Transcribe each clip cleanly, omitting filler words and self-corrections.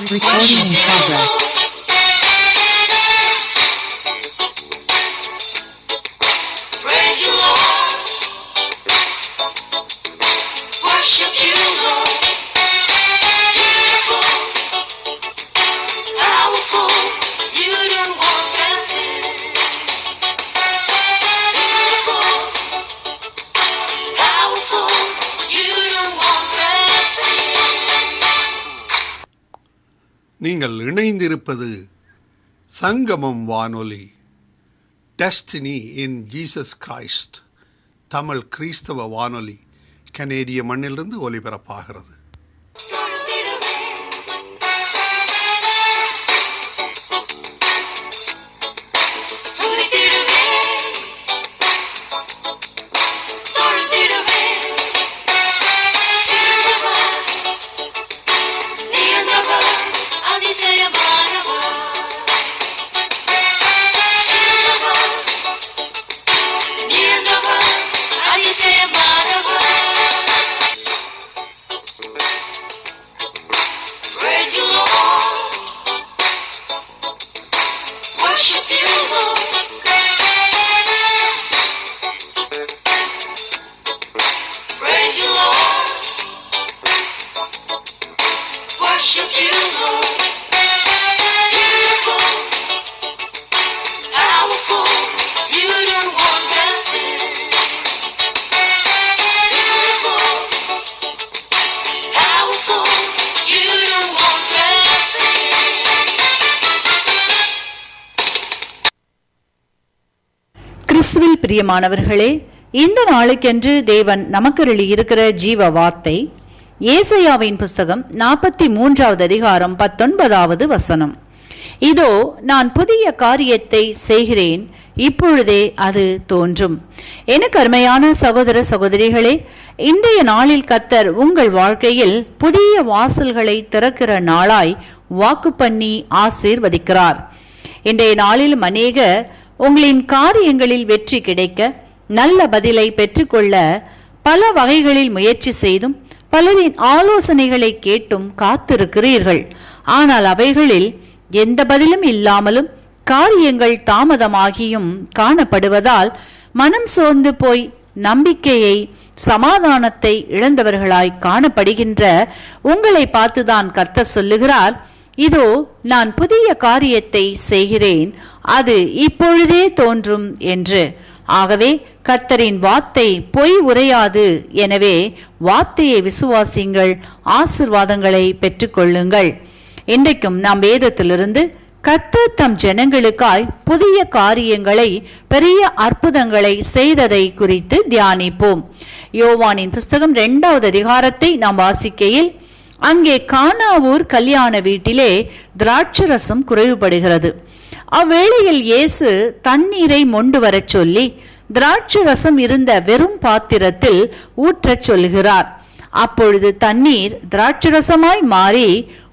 Recording in progress. Praise you, Lord. Worship you, Lord. Beautiful, powerful, you don't want blessing. Beautiful, powerful, you don't want blessing. நீங்கள் இணைந்திருப்பது சங்கமம் வானொலி, destiny in Jesus Christ, Tamil கிறிஸ்தவ வானொலி, கனேடிய மண்ணிலிருந்து ஒலிபரப்பாகிறது. Praise you, Lord. Worship you, Lord. Praise you, Lord. Worship you, Lord. Beautiful, powerful, you don't want blessing. Beautiful, powerful, you don't want blessing. கிறிஸ்துவில் பிரியமானவர்களே, இந்த நாளுக்கென்று தேவன் நமக்கருளி இருக்கிற ஜீவ வார்த்தை ஏசாயாவின் புஸ்தகம் 43வது அதிகாரம் 19வது வசனம். இதோ நான் புதிய காரியத்தை செய்கிறேன், இப்பொழுதே அது தோன்றும். எனக்கு அருமையான சகோதர சகோதரிகளே, இன்றைய நாளில் கர்த்தர் உங்கள் வாழ்க்கையில் புதிய வாசல்களை திறக்கிற நாளாய் வாக்கு பண்ணி ஆசீர்வதிக்கிறார். இன்றைய நாளிலும் அநேகர் உங்களின் காரியங்களில் வெற்றி கிடைக்க, நல்ல பதிலை பெற்றுக்கொள்ள பல வகைகளில் முயற்சி செய்தும் பலரின் ஆலோசனைகளை கேட்டும் காத்திருக்கிறீர்கள். ஆனால் அவைகளில் எந்த பதிலும் இல்லாமலும் காரியங்கள் தாமதமாகியும் காணப்படுவதால் மனம் சோர்ந்து போய் நம்பிக்கையை, சமாதானத்தை இழந்தவர்களாய் காணப்படுகின்ற உங்களை பார்த்துதான் கர்த்தர் சொல்லுகிறார், இதோ நான் புதிய காரியத்தை செய்கிறேன், அது இப்பொழுதே தோன்றும் என்று. ஆகவே கர்த்தரின் வார்த்தை பொய் உரையாது. எனவே வார்த்தையை விசுவாசிங்கள், ஆசீர்வாதங்களை பெற்றுக்கொள்ளுங்கள். இன்றைக்கும் நாம் வேதத்திலிருந்து கர்த்தர் தம் ஜனங்களுக்காய் புதிய காரியங்களை, பெரிய அற்புதங்களை செய்ததை குறித்து தியானிப்போம். யோவானின் புஸ்தகம் 2வது அதிகாரத்தை நாம் வாசிக்கையில், அங்கே கானாவூர் கல்யாண வீட்டிலே திராட்சரசம் குறைவுபடுகிறது. அவ்வேளையில் இயேசு தண்ணீரை மொண்டு வரச் சொல்லி திராட்சரசம் இருந்த வெறும் பாத்திரத்தில் ஊற்றச் சொல்கிறார். அப்பொழுது தண்ணீர் திராட்சரசமாய் மாறி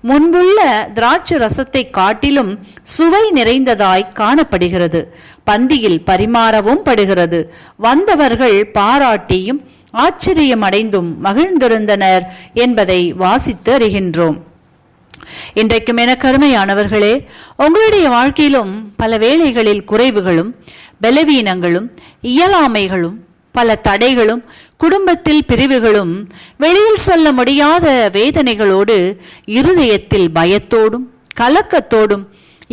முன்புள்ள திராட்சரசத்தை காட்டிலும் சுவை நிறைந்ததாய் காணப்படுகிறது. பந்தியில் பரிமாறவும் படுகிறது. வந்தவர்கள் பாராட்டியும் ஆச்சரியமடைந்தும் மகிழ்ந்திருந்தனர் என்பதை வாசித்து அறிகின்றோம். இன்றைக்கும் என கருமையானவர்களே, உங்களுடைய வாழ்க்கையிலும் பல வேளைகளில் குறைவுகளும் பலவீனங்களும் இயலாமைகளும் பல தடைகளும் குடும்பத்தில் பிரிவுகளும் வெளியில் சொல்ல முடியாத வேதனைகளோடு இருதயத்தில் பயத்தோடும் கலக்கத்தோடும்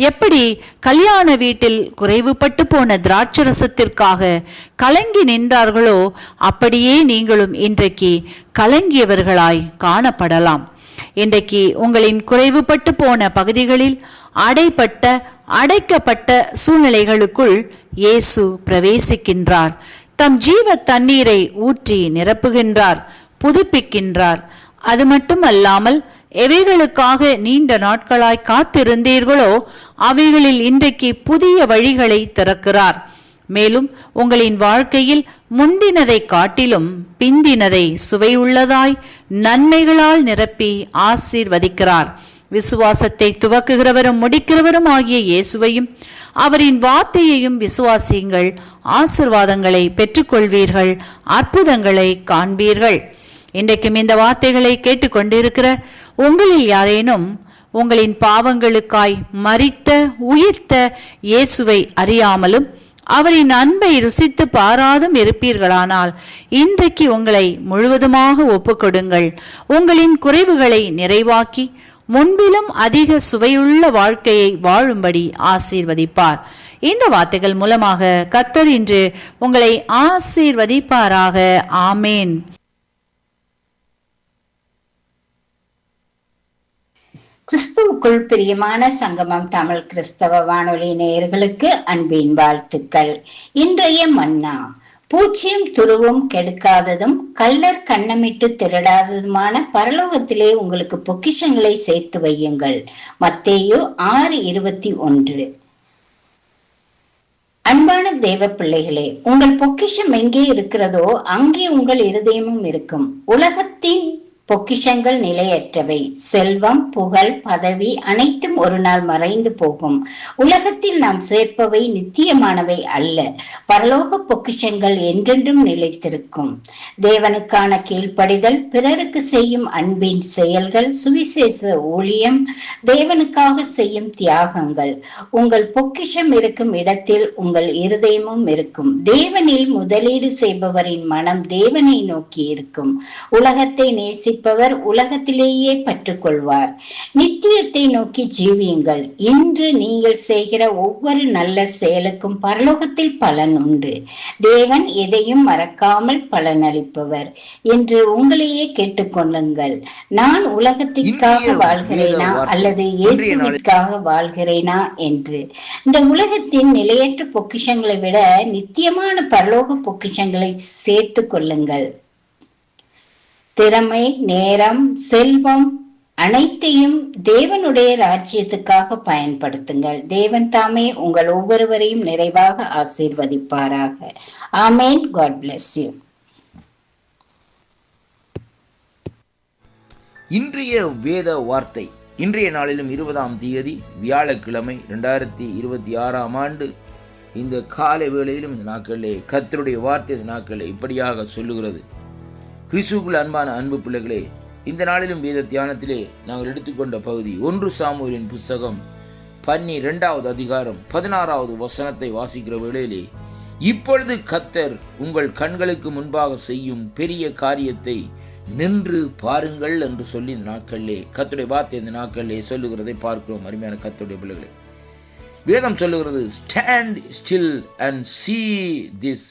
எப்படி கல்யாண வீட்டில் குறைவுபட்டு போன திராட்சரசத்திற்காக கலங்கி நின்றார்களோ அப்படியே நீங்களும் இன்றைக்கு கலங்கியவர்களாய் காணப்படலாம். இன்றைக்கு உங்களின் குறைவுபட்டு போன பகுதிகளில் அடைக்கப்பட்ட சூழ்நிலைகளுக்குள் இயேசு பிரவேசிக்கின்றார். தம் ஜீவ தண்ணீரை ஊற்றி நிரப்புகின்றார், புதுப்பிக்கின்றார். அது மட்டும் அல்லாமல் எவைகளுக்காக நீண்ட நாட்களாய் காத்திருந்தீர்களோ அவைகளில் இன்றைக்கு புதிய வழிகளை திறக்கிறார். மேலும் உங்களின் வாழ்க்கையில் முந்தினதை காட்டிலும் பிந்தினதை சுவையுள்ளதாய் நன்மைகளால் நிரப்பி ஆசீர்வதிக்கிறார். விசுவாசத்தை துவக்குகிறவரும் முடிக்கிறவரும் ஆகிய இயேசுவையும் அவரின் வார்த்தையையும் விசுவாசியுங்கள், ஆசீர்வாதங்களை பெற்றுக்கொள்வீர்கள், அற்புதங்களை காண்பீர்கள். இன்றைக்கும் இந்த வார்த்தைகளை கேட்டுக்கொண்டிருக்கிற உங்களில் யாரேனும் உங்களின் பாவங்களுக்காய் மரித்த உயிர்த்த இயேசுவை அறியாமலும் அவரின் அன்பை ருசித்து பாராதும் இருப்பீர்களானால் இன்றைக்கு உங்களை முழுவதுமாக ஒப்புக்கொடுங்கள். உங்களின் குறைவுகளை நிறைவாக்கி முன்பிலும் அதிக சுவையுள்ள வாழ்க்கையை வாழும்படி ஆசீர்வதிப்பார். இந்த வார்த்தைகள் மூலமாக கர்த்தர் இன்று உங்களை ஆசீர்வதிப்பாராக. ஆமேன். கிறிஸ்துவுக்குள் பிரியமான சங்கமம் தமிழ் கிறிஸ்தவ வானொலி நேயர்களுக்கு அன்பின் வாழ்த்துக்கள். இன்றைய மன்னா: பூச்சியும் துருவும் கெடுக்காததும் கள்ளர் கண்ணமிட்டு திருடாததுமான பரலோகத்திலே உங்களுக்கு பொக்கிஷங்களை சேர்த்து வையுங்கள். மத்தேயு 6:21. அன்பான தேவ பிள்ளைகளே, உங்கள் பொக்கிஷம் எங்கே இருக்கிறதோ அங்கே உங்கள் இருதயமும் இருக்கும். உலகத்தின் பொக்கிஷங்கள் நிலையற்றவை. செல்வம், புகழ், பதவி அனைத்தும் ஒரு நாள் மறைந்து போகும். உலகத்தில் நாம் சேர்ப்பவை நித்தியமானவை அல்ல. பரலோக பொக்கிஷங்கள் என்றென்றும் நிலைத்திருக்கும். தேவனுக்கான கீழ்ப்படிதல், பிறருக்கு செய்யும் அன்பின் செயல்கள், சுவிசேஷ ஊழியம், தேவனுக்காக செய்யும் தியாகங்கள். உங்கள் பொக்கிஷம் இருக்கும் இடத்தில் உங்கள் இருதயமும் இருக்கும். தேவனில் முதலீடு செய்பவரின் மனம் தேவனை நோக்கி இருக்கும். உலகத்தை நேசி உலகத்திலேயே பற்றுக்கொள்வார். நித்தியத்தை நோக்கி ஜீவியுங்கள். இன்று நீங்கள் செய்கிற ஒவ்வொரு நல்ல செயலுக்கும் பரலோகத்தில் பலன் உண்டு. தேவன் எதையும் மறக்காமல் பலனளிப்பவர். என்று உங்களையே கேட்டுக்கொள்ளுங்கள். நான் உலகத்திற்காக வாழ்கிறேனா அல்லது இயேசுவிற்காக வாழ்கிறேனா என்று. இந்த உலகத்தின் நிலையற்ற பொக்கிஷங்களை விட நித்தியமான பரலோக பொக்கிஷங்களை சேர்த்து கொள்ளுங்கள். திறமை, நேரம், செல்வம் அனைத்தையும் தேவனுடைய ராஜ்யத்துக்காக பயன்படுத்துங்கள். தேவன் தாமே உங்கள் ஒவ்வொருவரையும் நிறைவாக ஆசீர்வதிப்பாராக. ஆமேன். God bless you. இன்றைய வேத வார்த்தை இன்றைய நாளிலும் 20ஆம் தேதி வியாழக்கிழமை 2026ஆம் ஆண்டு இந்த காலை வேளையிலும் இந்த நாட்களிலே கர்த்தருடைய வார்த்தை இந்த நாட்களிலே இப்படியாக சொல்லுகிறது. கிறிஸ்துவுக்குள் அன்பான அன்பு பிள்ளைகளே, இந்த நாளிலும் வேத தியானத்திலே நாங்கள் எடுத்துக்கொண்ட பகுதி 1 சாமுவேலின் புஸ்தகம் 12வது அதிகாரம் 16வது வசனத்தை வாசிக்கிற வேளையிலே, இப்பொழுது கர்த்தர் உங்கள் கண்களுக்கு முன்பாக செய்யும் பெரிய காரியத்தை நின்று பாருங்கள் என்று சொல்லி இந்த நாட்களிலே கர்த்தருடைய வார்த்தை இந்த நாட்களிலே சொல்லுகிறதை பார்க்கிறோம். அருமையான கர்த்தருடைய பிள்ளைகளே, வேதம் சொல்லுகிறது, stand still and see this,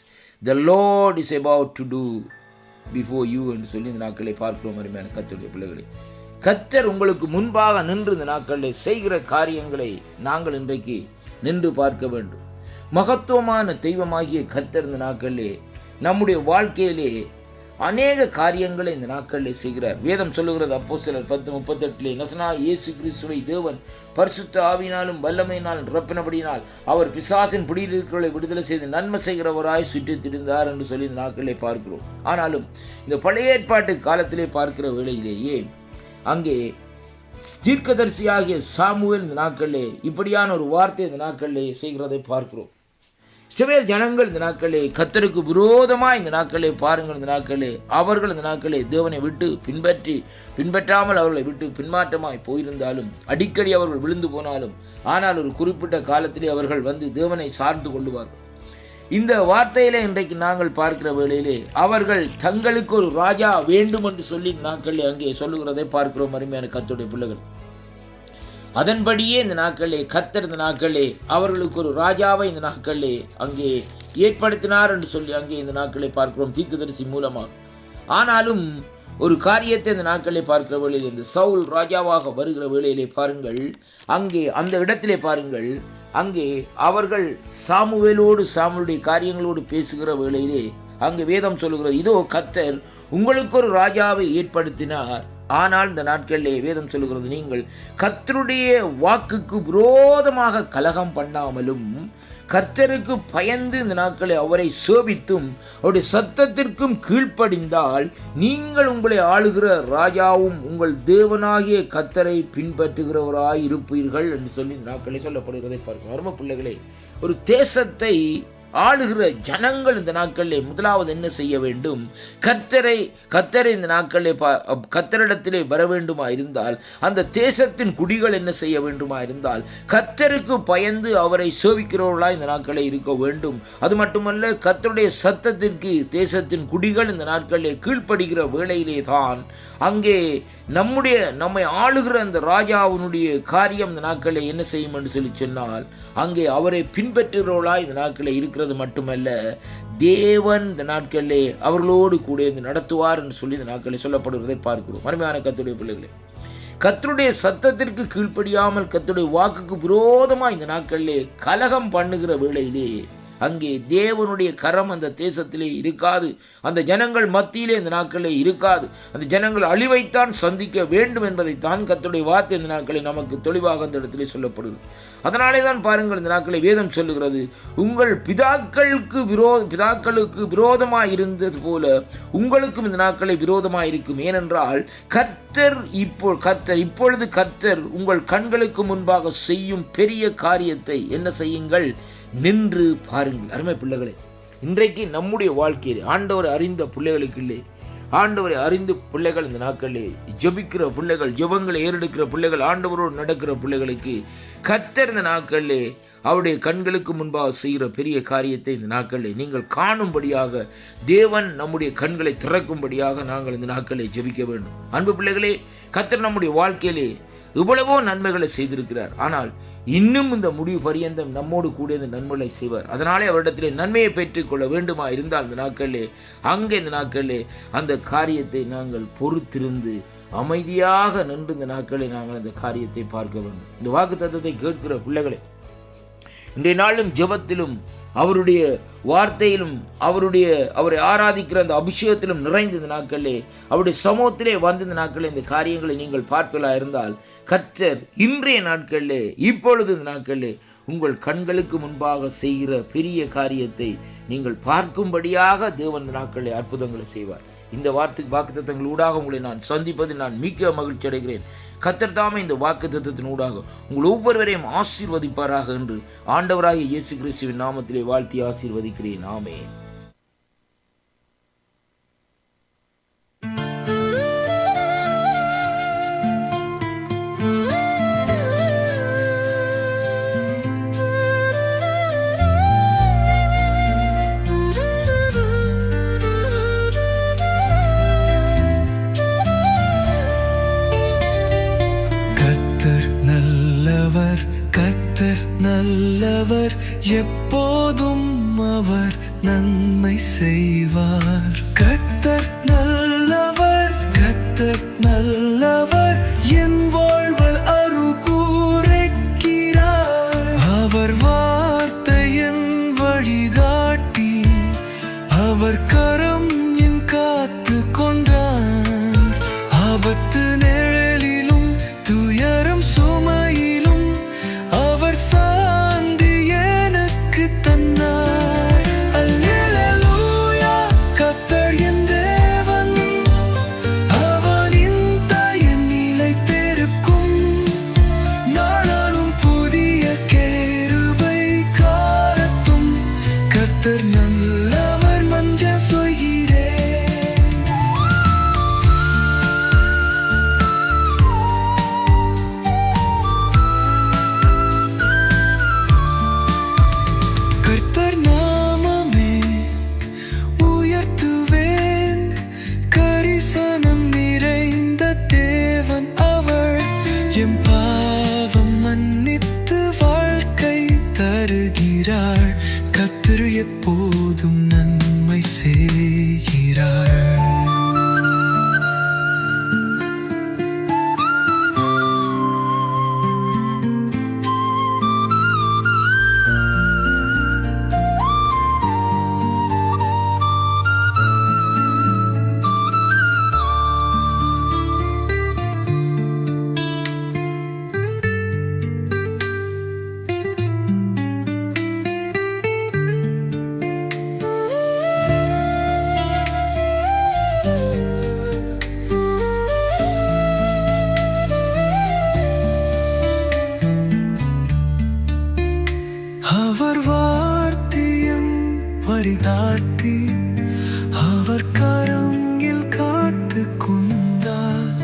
the Lord is about to do before you என்று சொல்லி இந்த நாட்களை பார்க்கிறோம். அருமையான கர்த்தருடைய பிள்ளைகளே, கர்த்தர் உங்களுக்கு முன்பாக நின்று இந்த நாட்களில் செய்கிற காரியங்களை நாங்கள் இன்றைக்கு நின்று பார்க்க வேண்டும். மகத்துவமான தெய்வமாகிய கர்த்தர் இந்த நாட்களிலே நம்முடைய வாழ்க்கையிலே அநேக காரியங்களை இந்த நாட்களில் செய்கிறார். வேதம் சொல்லுகிறது, அப்போஸ்தலர் 10:38 நசனா இயேசு கிறிஸ்துவை தேவன் பரிசுத்த ஆவியினாலும் வல்லமையினாலும் நிரப்பினபடியினால் அவர் பிசாசின் பிடியில் இருக்கிறவர்களை விடுதலை செய்து நன்மை செய்கிறவராய் சுற்றி திரிந்தார் என்று சொல்லி இந்த நாட்களிலே பார்க்கிறோம். ஆனாலும் இந்த பழைய ஏற்பாட்டு காலத்திலே பார்க்கிற வேளையிலேயே அங்கே தீர்க்கதரிசியாகிய சாமுவேல் இந்த நாட்களிலே இப்படியான ஒரு வார்த்தை இந்த நாட்களிலே செய்கிறதை பார்க்கிறோம். இஸ்ரவேல் ஜனங்கள் இந்த நாட்களே கர்த்தருக்கு விரோதமாக இந்த நாட்களே பாருங்கள், இந்த நாட்களே அவர்கள் இந்த நாட்களே தேவனை விட்டு பின்பற்றாமல் அவர்களை விட்டு பின்மாற்றமாய் போயிருந்தாலும், அடிக்கடி அவர்கள் விழுந்து போனாலும், ஆனால் ஒரு குறிப்பிட்ட காலத்திலே அவர்கள் வந்து தேவனை சார்ந்து கொள்ளுவார்கள். இந்த வார்த்தையிலே இன்றைக்கு நாங்கள் பார்க்கிற வேளையிலே அவர்கள் தங்களுக்கு ஒரு ராஜா வேண்டும் என்று சொல்லி நாட்களே அங்கே சொல்லுகிறதை பார்க்கிறோம். அருமையான கர்த்தருடைய பிள்ளைகள், அதன்படியே இந்த நாட்களே கர்த்தர் இந்த நாட்களே அவர்களுக்கு ஒரு ராஜாவை இந்த நாட்களே அங்கே ஏற்படுத்தினார் என்று சொல்லி அங்கே இந்த நாட்களை பார்க்கிறோம் தீர்க்கதரிசி மூலமாக. ஆனாலும் ஒரு காரியத்தை இந்த நாட்களை பார்க்கிற வேளையிலே, இந்த சவுல் ராஜாவாக வருகிற வேளையிலே பாருங்கள், அங்கே அந்த இடத்திலே பாருங்கள், அங்கே அவர்கள் சாமுவேலுடைய காரியங்களோடு பேசுகிற வேளையிலே அங்கே வேதம் சொல்லுகிறது, இதோ கர்த்தர் உங்களுக்கு ஒரு ராஜாவை ஏற்படுத்தினார். ஆனால் இந்த நாட்களிலே வேதம் சொல்லுகிறது, நீங்கள் கர்த்தருடைய வாக்குக்கு விரோதமாக கலகம் பண்ணாமலும் கர்த்தருக்கு பயந்து இந்த நாட்களை அவரை சோபித்தும் அவருடைய சத்தத்திற்கும் கீழ்ப்படிந்தால் நீங்கள் உங்களை ஆளுகிற ராஜாவும் உங்கள் தேவனாகிய கர்த்தரை பின்பற்றுகிறவராய் இருப்பீர்கள் என்று சொல்லி இந்த நாட்களை சொல்லப்படுகிறதை பார்க்கிறோம். அருமை பிள்ளைகளே, ஒரு தேசத்தை ஆளுகிற ஜனங்கள் இந்த நாட்களிலே முதலாவது என்ன செய்ய வேண்டும்? கர்த்தரை இந்த நாட்களிலே கர்த்தரிடத்திலே வர வேண்டுமா இருந்தால், அந்த தேசத்தின் குடிகள் என்ன செய்ய வேண்டுமா இருந்தால், கர்த்தருக்கு பயந்து அவரை சேவிக்கிறவர்களா இந்த நாட்களிலே இருக்க வேண்டும். அது மட்டுமல்ல, கர்த்தருடைய சத்தத்திற்கு தேசத்தின் குடிகள் இந்த நாட்களிலே கீழ்ப்படுகிற வேளையிலே தான் அங்கே நம்மை ஆளுகிற அந்த ராஜாவினுடைய காரியம் இந்த நாட்களில் என்ன செய்யும் என்று சொல்லி சொன்னால், அங்கே அவரை பின்பற்றுகிறவர்களா இந்த நாட்களில் இருக்கிறது மட்டுமல்ல, தேவன் இந்த நாட்களிலே அவர்களோடு கூட இந்த நடத்துவார் என்று சொல்லி இந்த நாட்களில் சொல்லப்படுவதை பார்க்கிறோம். அருமையான கர்த்தருடைய பிள்ளைகளே, கர்த்தருடைய சத்தத்திற்கு கீழ்ப்படியாமல் கர்த்தருடைய வாக்குக்கு விரோதமாக இந்த நாட்களிலே கலகம் பண்ணுகிற வேளையிலே அங்கே தேவனுடைய கரம் அந்த தேசத்திலே இருக்காது. அந்த ஜனங்கள் மத்தியிலே இந்த நாட்களிலே இருக்காது. அந்த ஜனங்கள் அழிவைத்தான் சந்திக்க வேண்டும் என்பதைத்தான் கர்த்தருடைய வார்த்தை இந்த நாட்களில் நமக்கு தெளிவாக அந்த இடத்திலே சொல்லப்படுது. அதனாலே தான் பாருங்கள், இந்த நாட்களை வேதம் சொல்லுகிறது, உங்கள் பிதாக்களுக்கு விரோதமாக இருந்தது போல உங்களுக்கும் இந்த நாட்களை விரோதமாக இருக்கும். ஏனென்றால் கர்த்தர் இப்பொழுது உங்கள் கண்களுக்கு முன்பாக செய்யும் பெரிய காரியத்தை என்ன செய்யுங்கள்? நின்று பாருங்கள். அருமை பிள்ளைகளே, இன்றைக்கு நம்முடைய வாழ்க்கையில் ஆண்டவரை அறிந்த பிள்ளைகளுக்கு இல்லை, ஆண்டவரை அறிந்து பிள்ளைகள் இந்த நாட்களிலே ஜெபிக்கிற பிள்ளைகள், ஜெபங்களை ஏறெடுக்கிற பிள்ளைகள், ஆண்டவரோடு நடக்கிற பிள்ளைகளுக்கு கர்த்தர் இந்த நாட்களிலே அவருடைய கண்களுக்கு முன்பாக செய்கிற பெரிய காரியத்தை இந்த நாட்களில் நீங்கள் காணும்படியாக, தேவன் நம்முடைய கண்களை திறக்கும்படியாக நாங்கள் இந்த நாட்களை ஜெபிக்க வேண்டும். அன்பு பிள்ளைகளே, கர்த்தர் நம்முடைய வாழ்க்கையிலே இவ்வளவோ நன்மைகளை செய்திருக்கிறார். ஆனால் இன்னும் இந்த முடிவு பரியந்தம் நம்மோடு கூட இந்த நன்மைகளை செய்வார். அதனாலே அவரிடத்திலே நன்மையை பெற்றுக்கொள்ள வேண்டுமா இருந்தால் இந்த நாட்களிலே அந்த காரியத்தை நாங்கள் பொறுத்திருந்து அமைதியாக நின்று இந்த நாட்களில் நாங்கள் அந்த காரியத்தை பார்க்க வேண்டும். இந்த வாக்கு தத்தத்தை கேட்கிற பிள்ளைகளே, இன்றைய நாளும் ஜெபத்திலும் அவருடைய வார்த்தையிலும் அவரை ஆராதிக்கிற அந்த அபிஷேகத்திலும் நிறைந்த இந்த நாட்களிலே அவருடைய சமூகத்திலே வந்து இந்த நாட்களில் இந்த காரியங்களை நீங்கள் பார்ப்பதா இருந்தால், கர்த்தர் இன்றைய நாட்களிலே இப்பொழுது இந்த நாட்களிலே உங்கள் கண்களுக்கு முன்பாக செய்கிற பெரிய காரியத்தை நீங்கள் பார்க்கும்படியாக தேவன் இந்த நாட்களிலே அற்புதங்களை செய்வார். இந்த வாக்குத்தத்தங்கள் ஊடாக உங்களை நான் சந்திப்பதில் நான் மிக்க மகிழ்ச்சி அடைகிறேன். கர்த்தர் தாமே இந்த வாக்குத்தத்தத்தின் ஊடாக உங்கள் ஒவ்வொருவரையும் ஆசீர்வதிப்பாராக என்று ஆண்டவராகிய இயேசு கிறிஸ்துவின் நாமத்திலே வாழ்த்தி ஆசீர்வதிக்கிறேன். ஆமென். நல்லவர், எப்போதும் அவர் நன்மை செய்வார். கர்த்தர் நல்லவர், கர்த்தர் நல்லவர், என் வாழ்வில் அருள் கூரைக்கிறார். அவர் வார்த்தை என் வழிகாட்டி, அவர் கரம் என் காத்து கொண்டான். ஆபத்து நிழலிலும் துயரம் சுமையிலும் அவர் சாந்தி எனக்கு தந்தார். அல்லேலூயா, கர்த்தர் என் வழிதாட்டி அவர் கரங்கில் காத்து கொண்டார்.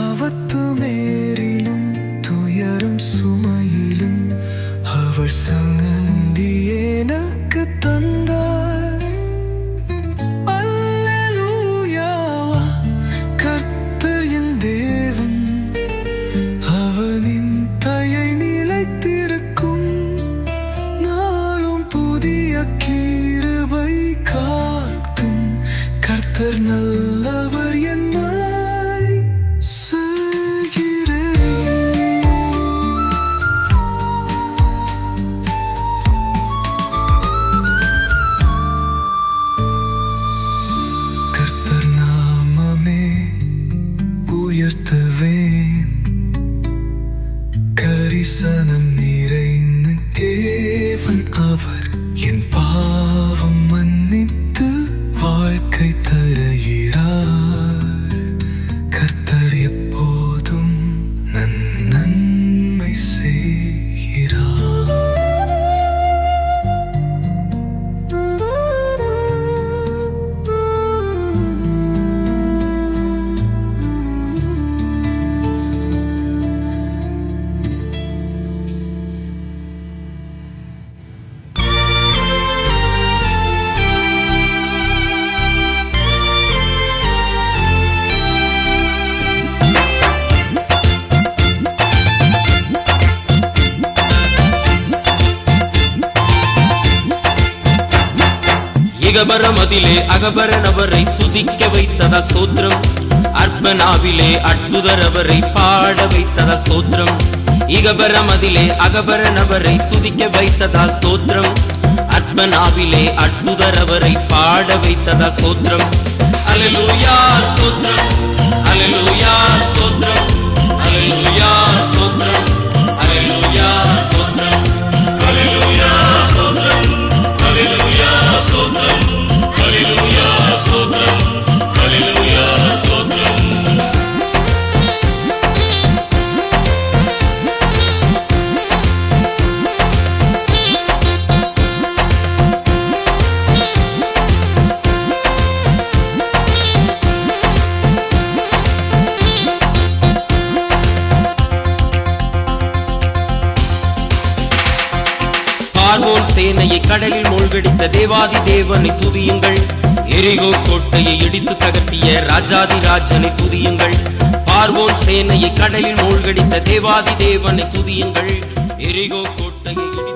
ஆபத்து மேரிலும் துயரும் சுமையிலும் அவர் சங்கந்தி எனக்கு தந்தார். அல்லேலூயா, கர்த்தர் என் தேவன், அவனின் தயை நிலைத்திருக்கும். நாளும் புதிய கிருபை காட்டும். கர்த்தர் நல்லவர் என்னை செய்கிறேன். கர்த்தர் நாமமே உயர்த்துவேன். கரிசனம் நிறைந்த தேவன் அவர். என் பாவம் மன்னித்து வாழ்க்கை தருகிறார். கர்த்தர் எப்போதும் நன்மை செய்கிறார். இகபரமதிலே அகபர நபரை துதிக்க வைத்ததா சோத்திரம். அற்பனாவிலே அற்புதர் அவரை பாட வைத்ததா சோத்திரம். இகபரமதிலே அகபர நபரை துதிக்க வைத்ததா ஸ்தோத்திரம். அற்பனாவிலே அற்புதர் அவரை பாட வைத்ததா சோத்திரம். அல்லேலூயா ஸ்தோத்திரம், அல்லேலூயா ஸ்தோத்திரம், அல்லேலூயா ஸ்தோத்திரம், அல்லேலூயா ஸ்தோத்திரம், அல்லேலூயா ஸ்தோத்திரம், அல்லேலூயா ஸ்தோத்திரம், அல்லேலூயா ஸ்தோத்திரம், அல்லேலூயா ஸ்தோத்திரம். பார்வோன் சேனையை கடலில் மூழ்கடித்த தேவாதி தேவனை துதியுங்கள். எரிகோ கோட்டையை இடித்து தகர்த்திய ராஜாதி ராஜனை துதியுங்கள். பார்வோன் சேனையை கடலில் மூழ்கடித்த தேவாதி தேவனை துதியுங்கள். எரிகோ கோட்டையை இடித்து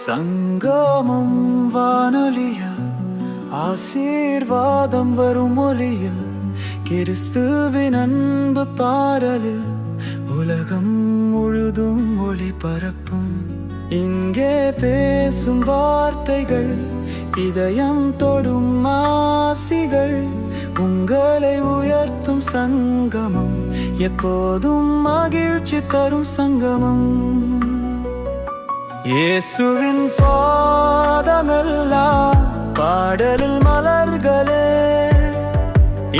சங்கமம் வானொலியில் ஆசீர்வாதம் வரும் ஒலியில் கிறிஸ்துவின் அன்பு பாடலில் உலகம் முழுதும் ஒளி பரப்பும். இங்கே பேசும் வார்த்தைகள் இதயம் தொடும் ஆசிகள். உங்களை உயர்த்தும் சங்கமம், எப்போதும் மகிழ்ச்சி தரும் சங்கமம். இயேசுவின் பாதமெல்லாம் பாடலில் மலர்களே.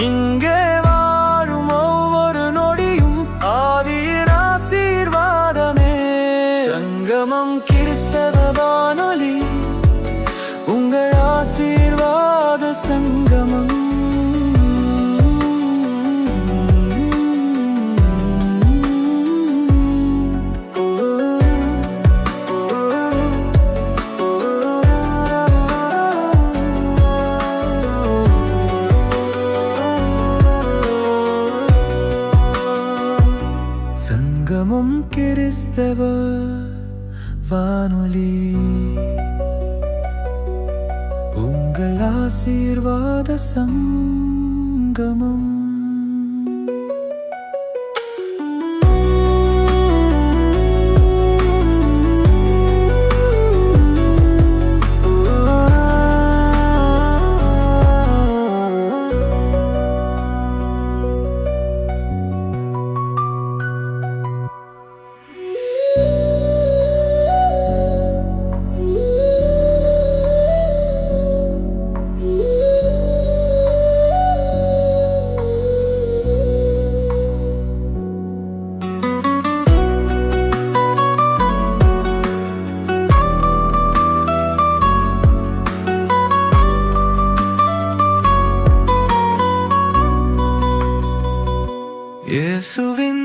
இங்கே வாழும் ஒவ்வொரு நொடியும் ஆவியின் ஆசீர்வாதமே. சங்கமம் கிறிஸ்தவ வானொலி, உங்கள் ஆசீர்வாத சங்கமம். சங்கமம் கிறிஸ்தவ வானொலி, உங்கள் ஆசீர்வாத சங்கமம். இயேசுவின்